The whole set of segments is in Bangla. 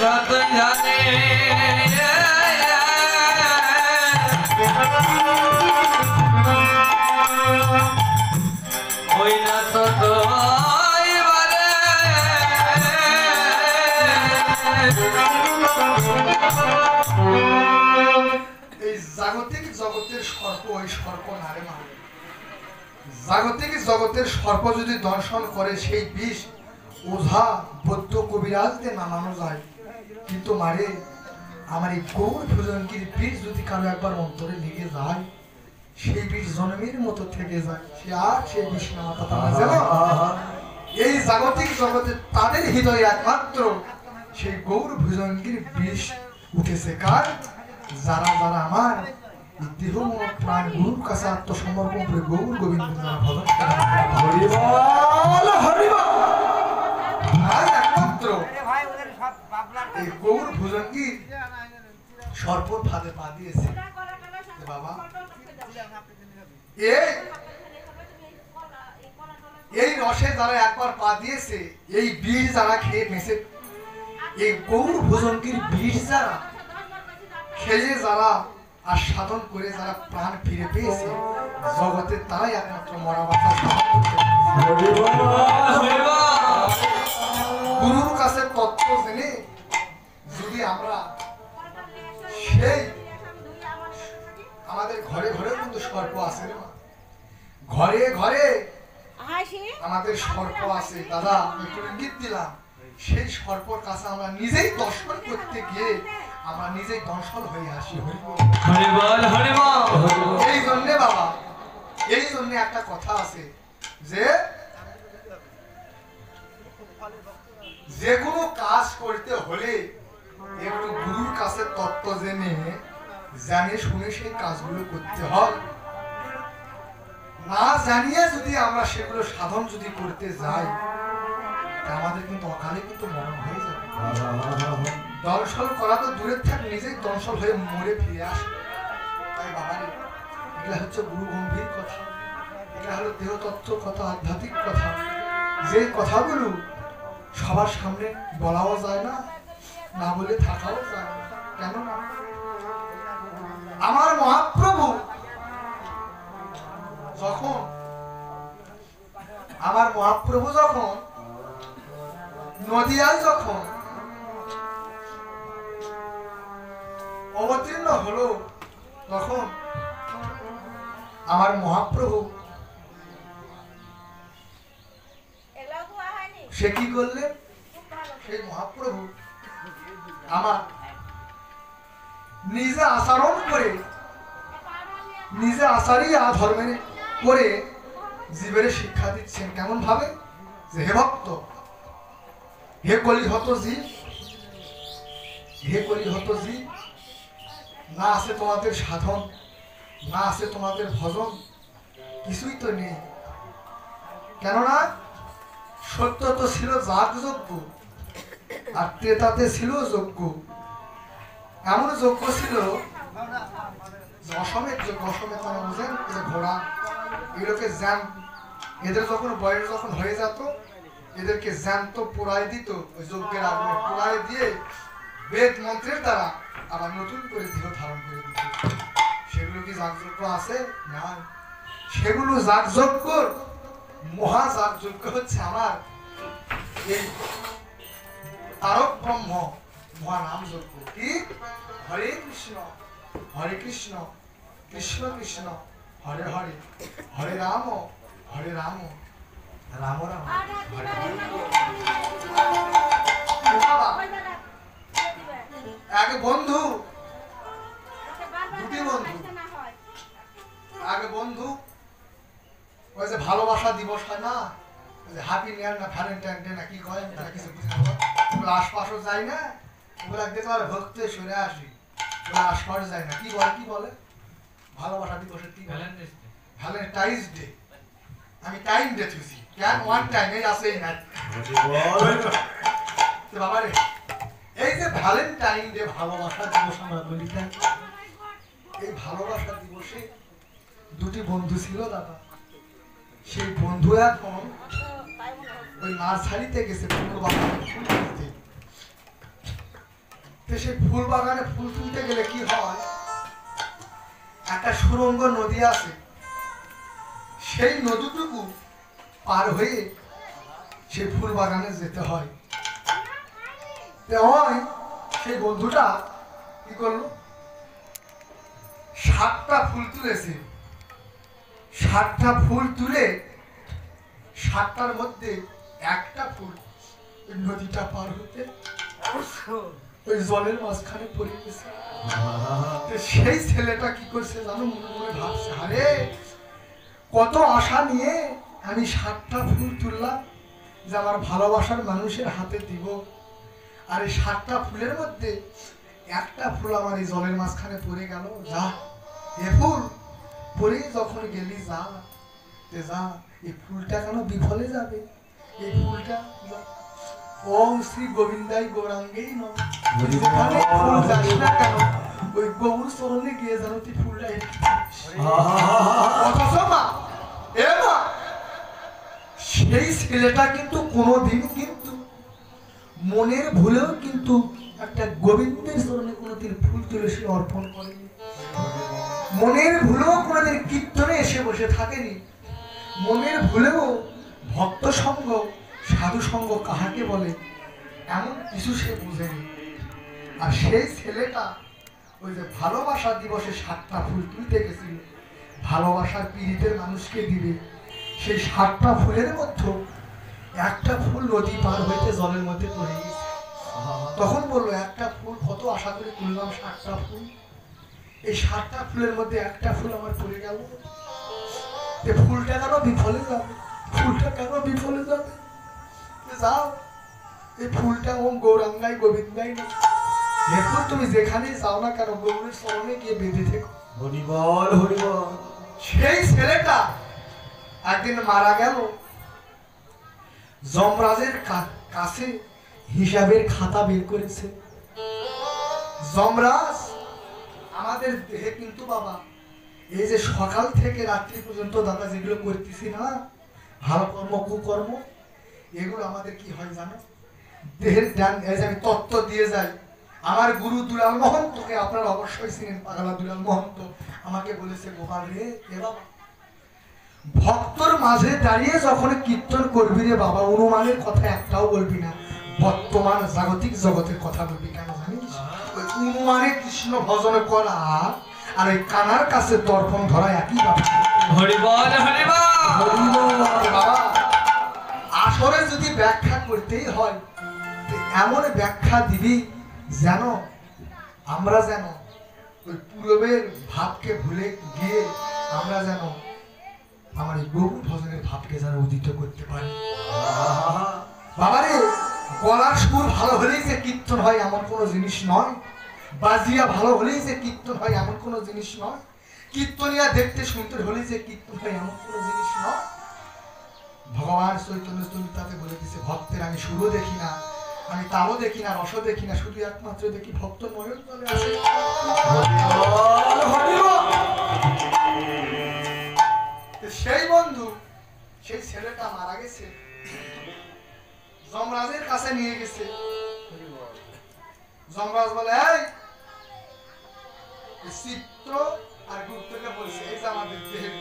সতন জানে ওই না তো এই জাগতিক জগতের সর্প ওই সর্প নারে মারে জাগতিক জগতের সর্প যদি দর্শন করে সেই বিষ ওঝা বৌদ্ধ কবিরাজদের নামানো যায় কিন্তু মারে আমার এই গৌর ভুজঙ্গির বিষ যদি কারো একবার অন্তরে লেগে যায় সেই বিষ জন্মের মতো থেকে যায় সে আর সেই বিষ নামাতে পারে না এই জাগতিক জগতে তাদের হৃদয়ে একমাত্র সেই গৌর ভুজঙ্গির বিষ উঠেছে কার যারা যারা আমার দেহ মন প্রাণ গুরুর কাছে আত্মসমর্পণ করে গৌর গোবিন্দ নাম ভজন আর একমাত্র এই গৌর ভুজঙ্গি সর্পর ফাঁদে পা দিয়েছে বাবা এই রসে যারা একবার পা দিয়েছে এই বিষ যারা খেয়ে বেঁচে এই গৌর ভুজঙ্গির বিষ যারা খেয়ে যারা আর সাধন করে যারা প্রাণ ফিরে পেয়েছে জগতে তারাই একমাত্র মরা বাঁচা গুরুর কাছে তত্ত্ব জেনে যদি আমরা সেই আমাদের ঘরে ঘরে কিন্তু সর্প আছে রে মা ঘরে ঘরে আমাদের সর্প আছে দাদা একটু ইঙ্গিত দিলাম সেই সর্পর কাছে আমরা নিজেই দর্শন করতে গিয়ে আমরা নিজেই দর্শন হয়ে আসি এই জন্য বাবা এই জন্য একটা কথা আছে যে যে কোনো কাজ করতে হলে একটু গুরুর কাছে তত্ত্ব জেনে জানে শুনে সেই কাজগুলো করতে হয় না জানিয়ে যদি আমরা সেগুলো সাধন যদি করতে যাই আমাদের কিন্তু অকালে কিন্তু মরণ হয়ে যাবে দর্শন করা তো দূরের থাক নিজেই দর্শন হয়ে মরে ফিরে আসে তাই বাবারে এটা হচ্ছে গুরু গম্ভীর কথা এটা হলো দেহতত্ত্ব কথা আধ্যাত্মিক কথা যে কথাগুলো সবার সামনে বলাও যায় না না বলে থাকাও যায় না কেন না আমার মহাপ্রভু যখন নদিয়ায় যখন অবতীর্ণ হলো তখন আমার মহাপ্রভু সে কি করলেন সেই মহাপ্রভু আমার নিজে আচরণ করে নিজে আচারই ধর্মের করে জীবের শিক্ষা দিচ্ছেন কেমন ভাবে যে হে ভক্ত হে কলিহত জীব হে কলিহত জীব না আছে তোমাদের সাধন না আছে তোমাদের ভজন কিছুই তো নেই কেননা সত্য তো ছিল যাগযজ্ঞ আর ত্রেতাতে ছিল যজ্ঞ এমন যজ্ঞ ছিল অসমের যজ্ঞ অসমের মানে বুঝেন যে ঘোড়া এগুলোকে জ্যাম এদের যখন বয়স যখন হয়ে যেত এদেরকে জ্যান্ত পোড়ায় দিত ওই যজ্ঞের আগুনে পোড়ায় দিয়ে বেদ মন্ত্রের দ্বারা আবার নতুন করে দেহ ধারণ করে দিত সেগুলো কি যাগযজ্ঞ আছে না সেগুলো যাগযজ্ঞ মহা যাগযজ্ঞ হচ্ছে আমার এই তারক ব্রহ্ম মহানাম যজ্ঞ কি হরে কৃষ্ণ কৃষ্ণ কৃষ্ণ হরে হরে হরে রাম রাম রাম হরে এক বন্ধু দুটি বন্ধু এক বন্ধু ওই যে ভালোবাসা দিবস হয় না হ্যাপি নিউ ইয়ার না ভ্যালেন্টাইন ডে না কি কয় তারা কিছু বুঝে না ওগুলো আশপাশও যায় না ওগুলো একদিন আমার ভক্তে সরে আসি ওগুলো আশপাশ যায় না কি বলে ভালোবাসা দিবসের কি ভ্যালেন্টাইন্স ডে আমি টাইম ডে থুছি কেন ওয়ান টাইম এই আসেই না বাবা রে এই যে ভ্যালেন্টাইন ডে ভালোবাসা দিবস আমরা বলি এই ভালোবাসা দিবসে দুটি বন্ধু ছিল দাদা সেই বন্ধু এখন ওই নার্সারিতে গেছে ফুল বাগানে ফুল কিনতে তো সেই ফুল বাগানে ফুল তুলতে গেলে কি হয়, একটা সুরঙ্গ নদী আছে, সেই নদীটুকু পার হয়ে সেই ফুল বাগানে যেতে হয়। সেই বন্ধুটা কি করলো, 7টা ফুল তুলেছে। 7টা ফুল তুলে 7টার মধ্যে একটা ফুল ওই নদীটা পার হতে ওই জলের মাঝখানে পড়ে গেছে। সেই ছেলেটা কি করছে জানো, মনে মনে ভাবছে, আরে কত আশা নিয়ে আমি 7টা ফুল তুললাম যে আমার ভালোবাসার মানুষের হাতে দিব, আর এই 7টা ফুলের মধ্যে একটা ফুল আমার এই জলের মাঝখানে পড়ে গেল। যা এ ফুল পড়ে যখন গেলি, যা যা এই ফুলটা কেন বিফলে যাবে, এই ফুলটা ওম শ্রী গোবিন্দাই গৌরাঙ্গেই নয়, যেখানে ফুল যাস না কেন ওই গৌর চরণে গিয়ে যেন তুই ফুলটা সেই ছেলেটা কিন্তু কোনোদিন কিন্তু মনের ভুলেও কিন্তু একটা গোবিন্দের চরণে কোনোদিন ফুল তুলে সে অর্পণ করেনি, মনের ভুলেও কোনোদিন কীর্তনে এসে বসে থাকেনি, মনের ভুলেও ভক্ত সঙ্গ সাধু সঙ্গ কাহাকে বলে এমন কিছু সে বুঝেনি। আর সেই ছেলেটা ওই যে ভালোবাসা দিবসে 7টা ফুল তুলতে গেছিল, ভালোবাসার পীড়িতের মানুষকে দিবে, সেই 7টা ফুলের মধ্যে একটা ফুল নদী পার হইতে জলের মধ্যে পড়ে গেছে। তখন বললো, একটা ফুল কত আশা করে তুললাম, 7টা ফুল, এই 7টা ফুলের মধ্যে একটা ফুল আমার পড়ে গেল, ফুলটা কেন বিফলে যাবে, ফুলটা কেন বিফলে যাবে, যাও এই ফুলটা ওম গৌরাঙ্গাই গোবিন্দাই না, দেখো তুমি যেখানে যাও না কেন গৌরের চরণে গিয়ে বেঁধে থেকো। হরিবল হরিবল। সেই ছেলেটা একদিন মারা গেল, যমরাজের কাছে হিসাবের খাতা বের করেছে। যমরাজ আমাদের দেহে কিন্তু বাবা এই যে সকাল থেকে রাত্রি পর্যন্ত দাদা যেগুলো করতেছি না, ভালো কর্ম কুকর্ম, এগুলো আমাদের কি হয় জানো, দেহের জ্ঞান আমি তত্ত্ব দিয়ে যাই। আমার গুরু দুলাল মহন্তকে আপনারা অবশ্যই চিনেন, পাগলা দুলাল মহন্ত আমাকে বলেছে, গোপাল রে এ বাবা ভক্তর মাঝে দাঁড়িয়ে যখন কীর্তন করবি রে বাবা, অনুমানের কথা একটাও বলবি না, বর্তমান জাগতিক জগতের কথা বলবি। কেন জানিস, ওই অনুমানে কৃষ্ণ ভজন করা আর ওই কানার কাছে দর্পণ ধরা একই ব্যাপার। বাবা আসরে যদি ব্যাখ্যা করতেই হয় এমন ব্যাখ্যা দিবি যেন আমরা যেন ওই পূর্বের ভাবকে ভুলে গিয়ে আমরা যেন আমার এই গৌর ভজনের ভাবকে যেন উদিত করতে পারি। বাবারে গলার সুর ভালো হলেই যে কীর্তন হয় এমন কোনো জিনিস নয়, বাজিয়া ভালো হলেই যে কীর্তন হয় এমন কোনো জিনিস নয়, কীর্তনিয়া দেখতে সুন্দর হলেই যে কীর্তন হয় এমন কোনো জিনিস নয়। ভগবান চৈতন্য চরিতাতে বলে দিছে, ভক্তের আমি সুরও দেখি না, আমি তালও দেখি না, রসও দেখি না, শুধু একমাত্র দেখি ভক্ত নয়ন তলে আছে। সেই বন্ধু সেই ছেলেটা মারা গেছে, যমরাজের কাছে নিয়ে গেছে। যমরাজ বলে, এই চিত্র আর গুপ্তকে বলছে, এই যে আমাদের দেহের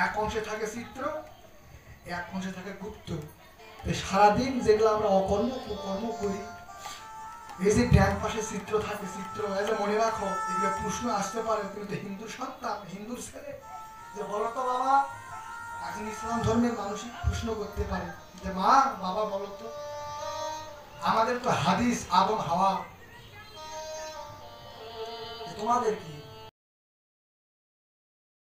এক অংশে থাকে চিত্র, এক অংশে থাকে গুপ্ত। সারাদিন যেগুলো আমরা অকর্ম কুকর্ম করি, এই যে ডান পাশে চিত্র থাকে, চিত্র এই যে মনে রাখো, এগুলো প্রশ্ন আসতে পারে, তুমি তো হিন্দু সন্তান, হিন্দুর ছেলে, যে বলো তো বাবা, এখন ইসলাম ধর্মের মানুষই প্রশ্ন করতে পারে যে মা বাবা বলো তো, আমাদের তো হাদিস আদম হাওয়া, তোমাদের কি